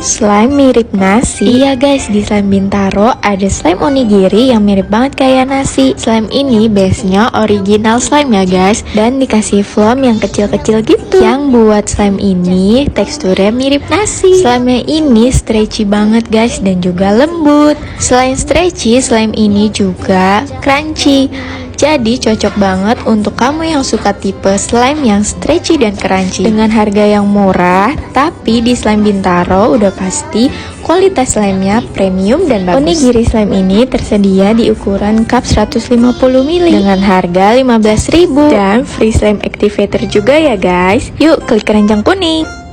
Slime mirip nasi. Iya guys, di Slime Bintaro ada slime onigiri yang mirip banget kayak nasi. Slime ini base-nya original slime ya guys, dan dikasih foam yang kecil-kecil gitu. Yang buat slime ini teksturnya mirip nasi. Slime ini stretchy banget guys, dan juga lembut. Selain stretchy, slime ini juga crunchy. Jadi cocok banget untuk kamu yang suka tipe slime yang stretchy dan crunchy. Dengan harga yang murah, tapi di Slime Bintaro udah pasti kualitas slime-nya premium dan bagus. Onigiri slime ini tersedia di ukuran cup 150 ml dengan harga 15.000 dan free slime activator juga ya guys. Yuk klik keranjang kuning.